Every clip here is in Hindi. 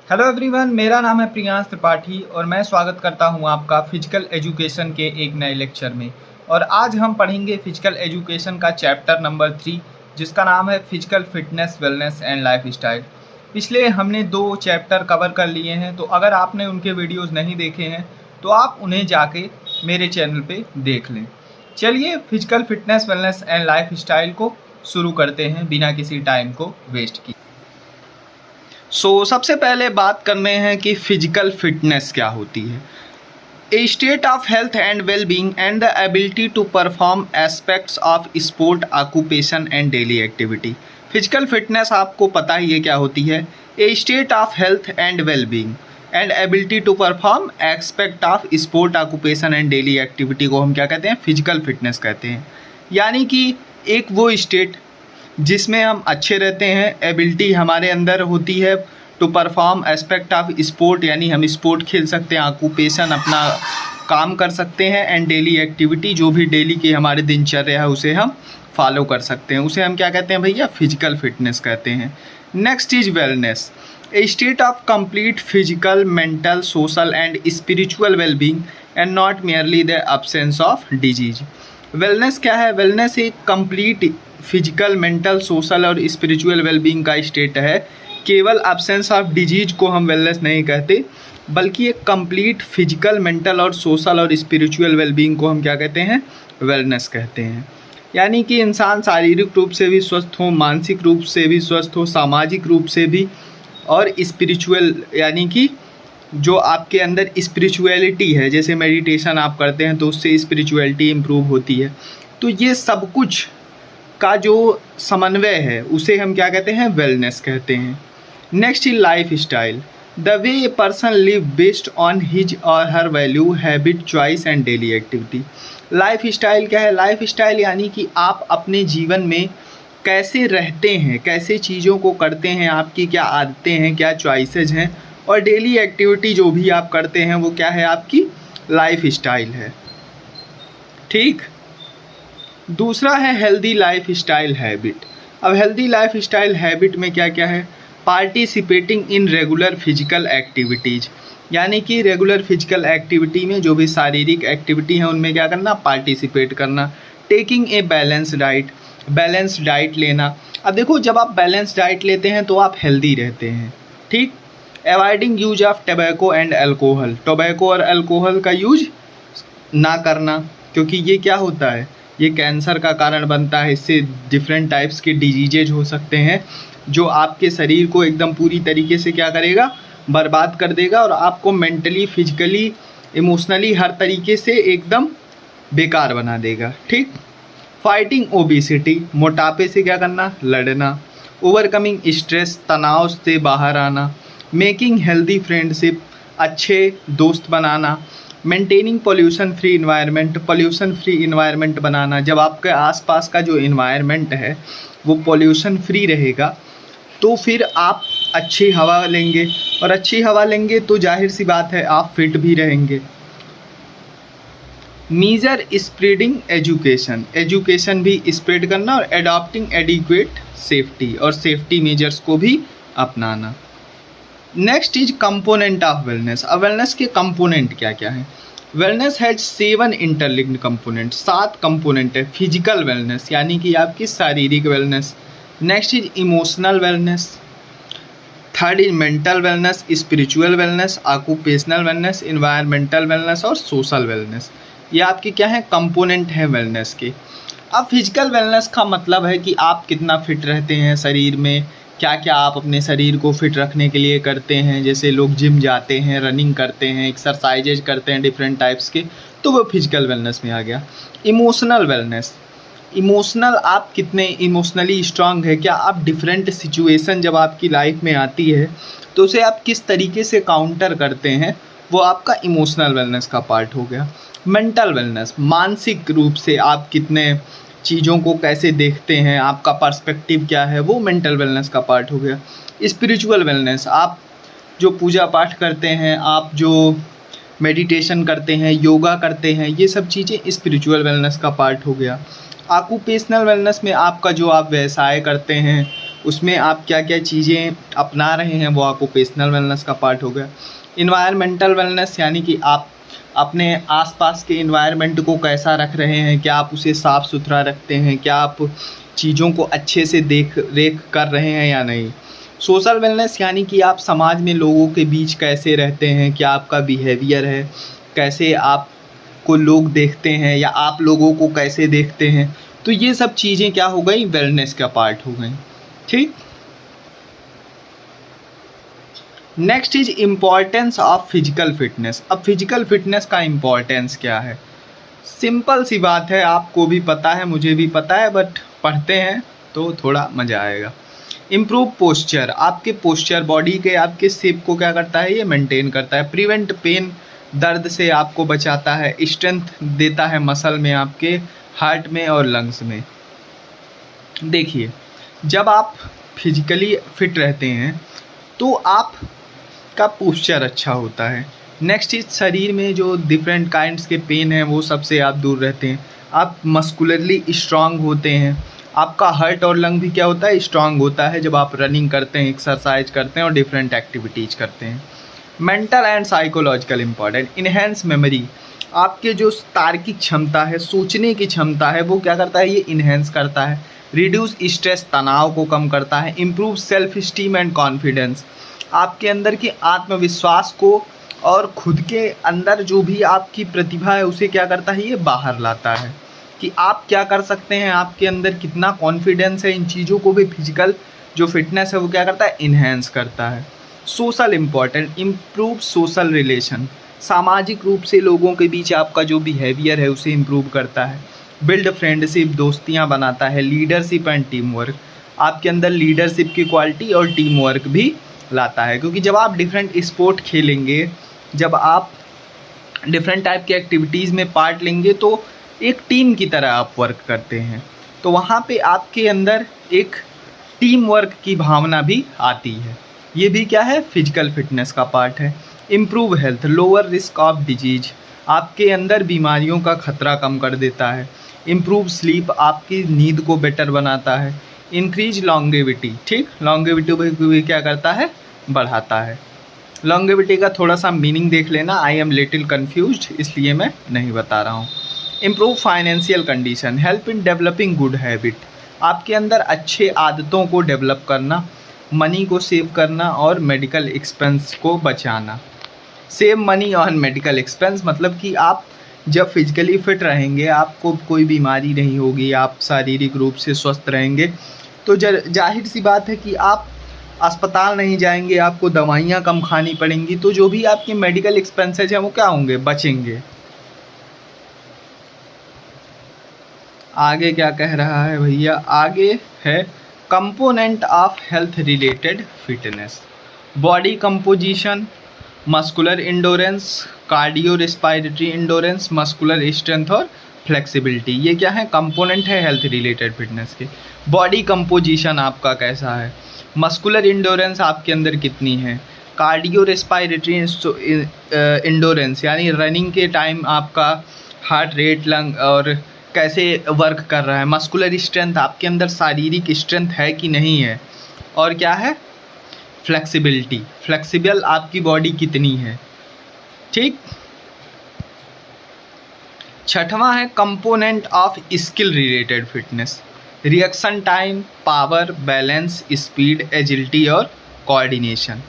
हेलो एवरीवन, मेरा नाम है प्रियांश त्रिपाठी और मैं स्वागत करता हूं आपका फिजिकल एजुकेशन के एक नए लेक्चर में। और आज हम पढ़ेंगे फिजिकल एजुकेशन का चैप्टर नंबर 3, जिसका नाम है physical fitness, wellness and life style. पिछले हमने 2 चैप्टर कवर कर लिए हैं, तो अगर आपने उनके वीडियोस नहीं देखे हैं तो आप उन्हें जाके मेरे चैनल पे देख लें। चलिए physical fitness, wellness and life style को शुरू करते हैं बिना किसी टाइम को वेस्ट किए। सबसे पहले बात करते हैं कि फिजिकल फिटनेस क्या होती है। A state of health and well being and the ability to perform aspects of sport, occupation and daily activity. Physical fitness आपको पता ही है क्या होती है। A state of health and well being and ability to perform aspect of sport, occupation and daily activity को हम क्या कहते हैं? फिजिकल फिटनेस कहते हैं। यानी कि एक वो स्टेट जिसमें हम अच्छे रहते हैं, एबिलिटी हमारे अंदर होती है to perform aspect of sport, यानी हम स्पोर्ट खेल सकते हैं, ऑक्यूपेशन अपना काम कर सकते हैं, एंड डेली एक्टिविटी जो भी डेली की हमारे दिनचर्या है उसे हम फॉलो कर सकते हैं, उसे हम क्या कहते हैं भैया? फिजिकल फिटनेस कहते हैं। Next is wellness, A state of complete physical, mental, social and spiritual wellbeing and not merely the absence of disease. Wellness क्या है? वेलनेस एक कंप्लीट फिजिकल, मेंटल, सोशल और स्पिरिचुअल वेलबींग का स्टेट है। केवल एब्सेंस ऑफ डिजीज को हम वेलनेस नहीं कहते, बल्कि एक कंप्लीट फिजिकल, मेंटल और सोशल और स्पिरिचुअल वेलबींग को हम क्या कहते हैं? वेलनेस कहते हैं। यानी कि इंसान शारीरिक रूप से भी स्वस्थ हो, मानसिक रूप से भी स्वस्थ हो, सामाजिक रूप से भी, और स्पिरिचुअल यानी कि जो आपके अंदर स्पिरिचुअलिटी है, जैसे मेडिटेशन आप करते हैं तो उससे स्पिरिचुअलिटी इम्प्रूव होती है। तो ये सब कुछ का जो समन्वय है उसे हम क्या कहते हैं? वेलनेस कहते हैं। Next is lifestyle, the way a person live based on his और her value, habit, choice and daily activity. Lifestyle क्या है? लाइफ स्टाइल यानी कि आप अपने जीवन में कैसे रहते हैं, कैसे चीज़ों को करते हैं, आपकी क्या आदतें हैं, क्या चॉइसेज हैं, और डेली एक्टिविटी जो भी आप करते हैं वो क्या है? आपकी लाइफ स्टाइल है। ठीक। दूसरा है हेल्दी लाइफ स्टाइल हैबिट। अब हेल्दी लाइफ स्टाइल हैबिट में क्या क्या है? Participating in regular physical activities, यानी कि रेगुलर फिजिकल एक्टिविटी में जो भी शारीरिक एक्टिविटी है उनमें क्या करना? पार्टिसिपेट करना। Taking a balance diet, balance diet लेना। अब देखो, जब आप बैलेंस डाइट लेते हैं तो आप हेल्दी रहते हैं। ठीक। Avoiding use of tobacco and alcohol, tobacco और अल्कोहल का यूज ना करना, क्योंकि ये क्या होता है? ये कैंसर का कारण बनता है। इससे डिफरेंट टाइप्स के डिजीजेज हो सकते हैं जो आपके शरीर को एकदम पूरी तरीके से क्या करेगा? बर्बाद कर देगा, और आपको मेंटली, फिजिकली, इमोशनली हर तरीके से एकदम बेकार बना देगा। ठीक। फाइटिंग ओबेसिटी, मोटापे से क्या करना? लड़ना। ओवरकमिंग स्ट्रेस, तनाव से बाहर आना। मेकिंग हेल्दी फ्रेंडशिप, अच्छे दोस्त बनाना। Maintaining pollution free environment, pollution free environment बनाना। जब आपके आसपास का जो इन्वायरमेंट है वो पोल्यूशन फ्री रहेगा तो फिर आप अच्छी हवा लेंगे, और अच्छी हवा लेंगे तो जाहिर सी बात है आप फिट भी रहेंगे। मीजर स्प्रेडिंग एजुकेशन, एजुकेशन भी स्प्रेड करना, और एडॉप्टिंग एडिक्वेट सेफ्टी, और सेफ्टी मेजर्स को भी अपनाना। Next is component of wellness. अब वेलनेस के कंपोनेंट क्या क्या हैं? Wellness has 7 interlinked component, 7 component है। फिजिकल वेलनेस यानी कि आपकी शारीरिक wellness. Next is emotional wellness. Third is mental wellness, spiritual wellness, occupational wellness, environmental wellness और सोशल वेलनेस। ये आपके क्या है? कंपोनेंट हैं वेलनेस के। अब फिजिकल वेलनेस का मतलब है कि आप कितना फिट रहते हैं शरीर में, क्या क्या आप अपने शरीर को फिट रखने के लिए करते हैं। जैसे लोग जिम जाते हैं, रनिंग करते हैं, एक्सरसाइजेज करते हैं डिफरेंट टाइप्स के, तो वो फिजिकल वेलनेस में आ गया। इमोशनल वेलनेस, इमोशनल आप कितने इमोशनली स्ट्रांग है, क्या आप डिफरेंट सिचुएशन जब आपकी लाइफ में आती है तो उसे आप किस तरीके से काउंटर करते हैं, वो आपका इमोशनल वेलनेस का पार्ट हो गया। मेंटल वेलनेस, मानसिक रूप से आप कितने चीज़ों को कैसे देखते हैं, आपका पर्सपेक्टिव क्या है, वो मेंटल वेलनेस का पार्ट हो गया। स्पिरिचुअल वेलनेस, आप जो पूजा पाठ करते हैं, आप जो मेडिटेशन करते हैं, योगा करते हैं, ये सब चीज़ें स्पिरिचुअल वेलनेस का पार्ट हो गया। ऑक्यूपेशनल वेलनेस में आपका जो आप व्यवसाय करते हैं, उसमें आप क्या क्या चीज़ें अपना रहे हैं, वो ऑक्यूपेशनल वेलनेस का पार्ट हो गया। इन्वायरमेंटल वेलनेस यानी कि आप अपने आसपास के इन्वायरमेंट को कैसा रख रहे हैं, क्या आप उसे साफ़ सुथरा रखते हैं, क्या आप चीज़ों को अच्छे से देख रेख कर रहे हैं या नहीं। सोशल वेलनेस यानी कि आप समाज में लोगों के बीच कैसे रहते हैं, क्या आपका बिहेवियर है, कैसे आपको लोग देखते हैं या आप लोगों को कैसे देखते हैं। तो ये सब चीज़ें क्या हो गई, वेलनेस का पार्ट हो गई। ठीक। Next is importance of physical fitness. अब फिजिकल फिटनेस का इम्पॉर्टेंस क्या है, सिंपल सी बात है, आपको भी पता है मुझे भी पता है, बट पढ़ते हैं तो थोड़ा मज़ा आएगा। इम्प्रूव पोस्चर, आपके पोस्चर बॉडी के आपके शेप को क्या करता है, ये मेंटेन करता है। प्रिवेंट पेन, दर्द से आपको बचाता है। स्ट्रेंथ देता है मसल में, आपके हार्ट में और लंग्स में। देखिए, जब आप फिजिकली फिट रहते हैं तो आपका पोस्चर अच्छा होता है। नेक्स्ट इज शरीर में जो डिफरेंट काइंड्स के पेन हैं वो सबसे आप दूर रहते हैं। आप मस्कुलरली स्ट्रांग होते हैं। आपका हार्ट और लंग भी क्या होता है, स्ट्रांग होता है जब आप रनिंग करते हैं, एक्सरसाइज करते हैं और डिफरेंट एक्टिविटीज़ करते हैं। Mental and psychological important, enhance memory, आपके जो तार्किक क्षमता है, सोचने की क्षमता है, वो क्या करता है, ये इन्हेंस करता है। रिड्यूस स्ट्रेस, तनाव को कम करता है। Improve self esteem and confidence, आपके अंदर के आत्मविश्वास को और खुद के अंदर जो भी आपकी प्रतिभा है उसे क्या करता है, ये बाहर लाता है कि आप क्या कर सकते हैं, आपके अंदर कितना कॉन्फिडेंस है। इन चीज़ों को भी फिजिकल जो फिटनेस है वो क्या करता है, इन्हेंस करता है। Social important, improve social relation, सामाजिक रूप से लोगों के बीच आपका जो बिहेवियर है उसे इम्प्रूव करता है। बिल्ड फ्रेंडशिप, दोस्तियाँ बनाता है। लीडरशिप एंड टीम वर्क, आपके अंदर लीडरशिप की क्वालिटी और टीम वर्क भी लाता है, क्योंकि जब आप डिफरेंट स्पोर्ट खेलेंगे, जब आप डिफरेंट टाइप की एक्टिविटीज़ में पार्ट लेंगे तो एक टीम की तरह आप वर्क करते हैं, तो वहाँ पे आपके अंदर एक टीम वर्क की भावना भी आती है। ये भी क्या है, फिजिकल फिटनेस का पार्ट है। Improve health, lower risk of disease, आपके अंदर बीमारियों का खतरा कम कर देता है। इम्प्रूव स्लीप, आपकी नींद को बेटर बनाता है। इंक्रीज लॉन्गेविटी, ठीक, लॉन्गेविटी भी क्या करता है, बढ़ाता है। लॉन्गेविटी का थोड़ा सा मीनिंग देख लेना, आई एम लिटिल कन्फ्यूज्ड इसलिए मैं नहीं बता रहा हूँ। Improve financial condition, help in developing good habit, आपके अंदर अच्छे आदतों को डेवलप करना, मनी को सेव करना और मेडिकल एक्सपेंस को बचाना। Save money on medical expense मतलब कि आप जब फिजिकली फिट रहेंगे, आपको कोई बीमारी नहीं होगी, आप शारीरिक रूप से स्वस्थ रहेंगे, तो जाहिर सी बात है कि आप अस्पताल नहीं जाएंगे, आपको दवाइयाँ कम खानी पड़ेंगी, तो जो भी आपके मेडिकल एक्सपेंसेज हैं वो क्या होंगे, बचेंगे। आगे क्या कह रहा है भैया, आगे है component of health related fitness, body composition, muscular endurance, cardio respiratory endurance, muscular strength और फ्लेक्सिबिलिटी। ये क्या है, कंपोनेंट है हेल्थ रिलेटेड फिटनेस के। बॉडी कंपोजिशन आपका कैसा है, मस्कुलर इंडोरेंस आपके अंदर कितनी है, कार्डियो रेस्पिरेटरी इंडोरेंस यानी रनिंग के टाइम आपका हार्ट रेट, लंग और कैसे वर्क कर रहा है। मस्कुलर स्ट्रेंथ, आपके अंदर शारीरिक स्ट्रेंथ है कि नहीं है। और क्या है, फ्लेक्सिबिलिटी, फ्लेक्सिबल आपकी बॉडी कितनी है, ठीक। छठवां है component of skill related fitness, reaction time, power, balance, speed, agility और कोऑर्डिनेशन।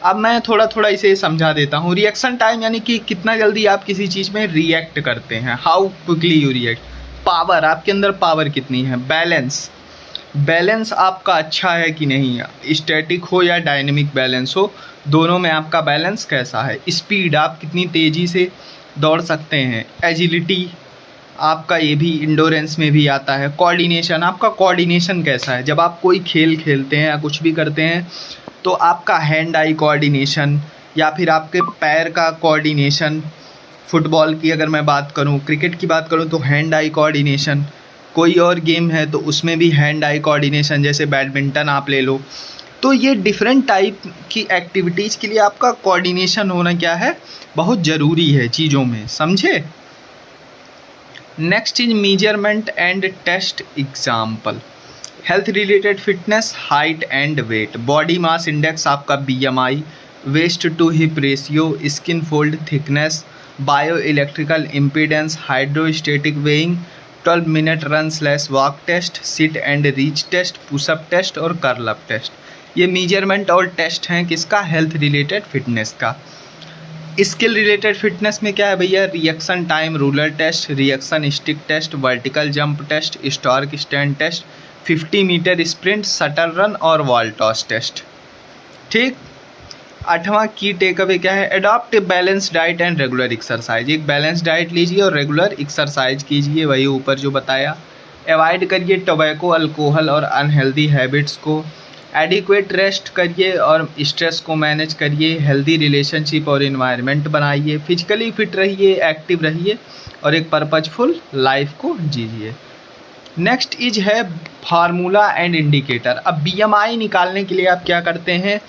अब मैं थोड़ा थोड़ा इसे समझा देता हूँ। रिएक्शन टाइम यानी कि कितना जल्दी आप किसी चीज़ में रिएक्ट करते हैं, how quickly you react. Power, आपके अंदर पावर कितनी है। बैलेंस, बैलेंस आपका अच्छा है कि नहीं, स्टैटिक हो या डायनेमिक बैलेंस हो, दोनों में आपका बैलेंस कैसा है। स्पीड, आप कितनी तेज़ी से दौड़ सकते हैं। एजिलिटी आपका, ये भी इंडोरेंस में भी आता है। कोऑर्डिनेशन, आपका कोऑर्डिनेशन कैसा है, जब आप कोई खेल खेलते हैं या कुछ भी करते हैं तो आपका हैंड आई कोऑर्डिनेशन या फिर आपके पैर का कोऑर्डिनेशन। फुटबॉल की अगर मैं बात करूं, क्रिकेट की बात करूं तो हैंड आई कोऑर्डिनेशन। कोई और गेम है तो उसमें भी हैंड आई कोऑर्डिनेशन, जैसे बैडमिंटन आप ले लो। तो ये डिफरेंट टाइप की एक्टिविटीज़ के लिए आपका कोऑर्डिनेशन होना क्या है, बहुत ज़रूरी है चीज़ों में, समझे। Next is measurement and test example, health related fitness, height and weight, body mass index आपका BMI, waist to hip ratio, skin fold thickness, bio electrical impedance, hydrostatic weighing, 12 minute run slash walk test, sit and reach test, push up test और कर्ल अप टेस्ट। ये मेजरमेंट और टेस्ट हैं किसका, हेल्थ रिलेटेड फिटनेस का। स्किल रिलेटेड फिटनेस में क्या है भैया, reaction time ruler test, reaction stick test, vertical jump test, stork stand test, 50 metre sprint, shuttle run और वॉल टॉस टेस्ट। ठीक। 8वां की टेक अवे क्या है, adopt a balance diet and regular exercise. एक बैलेंस डाइट लीजिए और रेगुलर एक्सरसाइज कीजिए, वही ऊपर जो बताया। अवॉइड करिए टोबैको, अल्कोहल और अनहेल्दी हैबिट्स को। एडिक्वेट रेस्ट करिए और स्ट्रेस को मैनेज करिए। हेल्दी रिलेशनशिप और इन्वायरमेंट बनाइए। फिजिकली फिट रहिए, एक्टिव रहिए और एक पर्पजफुल लाइफ को जीजिए। नेक्स्ट इज है फार्मूला एंड इंडिकेटर। अब BMI निकालने के लिए आप क्या करते हैं,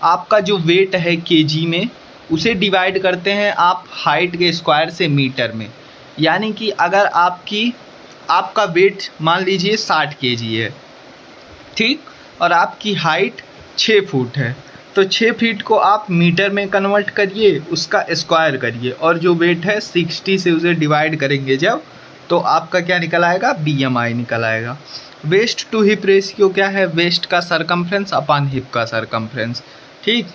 आपका जो वेट है केजी में उसे डिवाइड करते हैं आप हाइट के स्क्वायर से मीटर में। यानी कि अगर आपका वेट मान लीजिए 60 kg है, ठीक, और आपकी हाइट 6 फुट है, तो 6 फीट को आप मीटर में कन्वर्ट करिए, उसका स्क्वायर करिए और जो वेट है 60 से उसे डिवाइड करेंगे जब, तो आपका क्या निकल आएगा, BMI निकल आएगा। वेस्ट टू हिप रेशियो क्या है, वेस्ट का सरकमफ्रेंस अपॉन हिप का सरकमफ्रेंस। ठीक,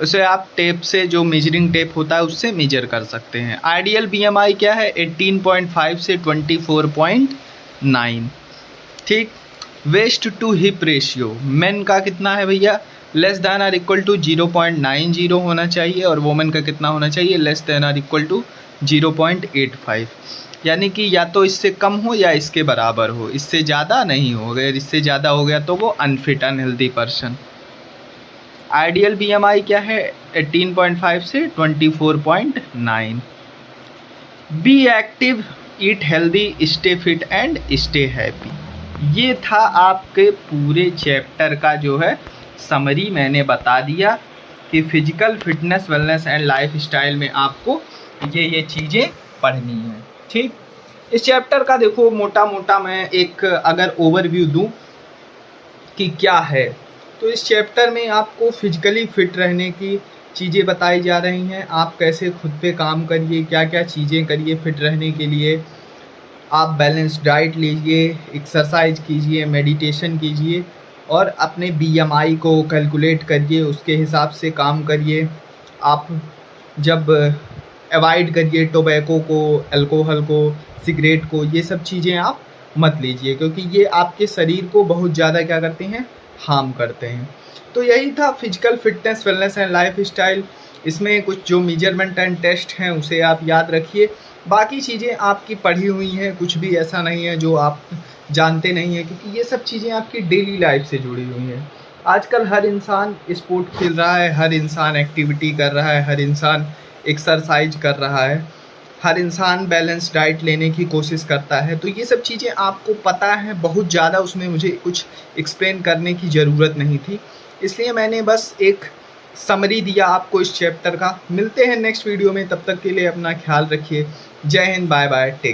उसे आप टेप से, जो मेजरिंग टेप होता है उससे मेजर कर सकते हैं। आइडियल BMI क्या है, 18.5 से 24.9। ठीक। Waist to hip ratio men का कितना है भैया, less than or equal to 0.90 होना चाहिए और वोमेन का कितना होना चाहिए, less than or equal to 0.85। यानी कि या तो इससे कम हो या इसके बराबर हो, इससे ज़्यादा नहीं हो। अगर इससे ज़्यादा हो गया तो वो unfit, unhealthy person. Ideal BMI क्या है, 18.5 से 24.9। Be active, eat healthy, stay fit and stay happy. ये था आपके पूरे चैप्टर का जो है समरी, मैंने बता दिया कि physical fitness, wellness and life style में आपको ये चीज़ें पढ़नी है। ठीक। इस चैप्टर का देखो मोटा मोटा मैं एक अगर ओवरव्यू दूं कि क्या है, तो इस चैप्टर में आपको फिजिकली फिट रहने की चीज़ें बताई जा रही हैं। आप कैसे खुद पे काम करिए, क्या क्या चीज़ें करिए फिट रहने के लिए। आप बैलेंस डाइट लीजिए, एक्सरसाइज कीजिए, मेडिटेशन कीजिए और अपने BMI को कैलकुलेट करिए, उसके हिसाब से काम करिए। आप जब अवॉइड करिए टोबैको को, अल्कोहल को, सिगरेट को, ये सब चीज़ें आप मत लीजिए क्योंकि ये आपके शरीर को बहुत ज़्यादा क्या करते हैं, हार्म करते हैं। तो यही था physical fitness, wellness and life style. इसमें कुछ जो मेजरमेंट एंड टेस्ट हैं उसे आप याद रखिए। बाकी चीज़ें आपकी पढ़ी हुई हैं, कुछ भी ऐसा नहीं है जो आप जानते नहीं हैं, क्योंकि ये सब चीज़ें आपकी डेली लाइफ से जुड़ी हुई हैं। आजकल हर इंसान स्पोर्ट खेल रहा है, हर इंसान एक्टिविटी कर रहा है, हर इंसान एक्सरसाइज कर रहा है, हर इंसान बैलेंस डाइट लेने की कोशिश करता है। तो ये सब चीज़ें आपको पता है बहुत ज़्यादा, उसमें मुझे कुछ एक्सप्लेन करने की ज़रूरत नहीं थी, इसलिए मैंने बस एक समरी दिया आपको इस चैप्टर का। मिलते हैं नेक्स्ट वीडियो में, तब तक के लिए अपना ख्याल रखिए। जय हिंद, बाय बाय, टेक।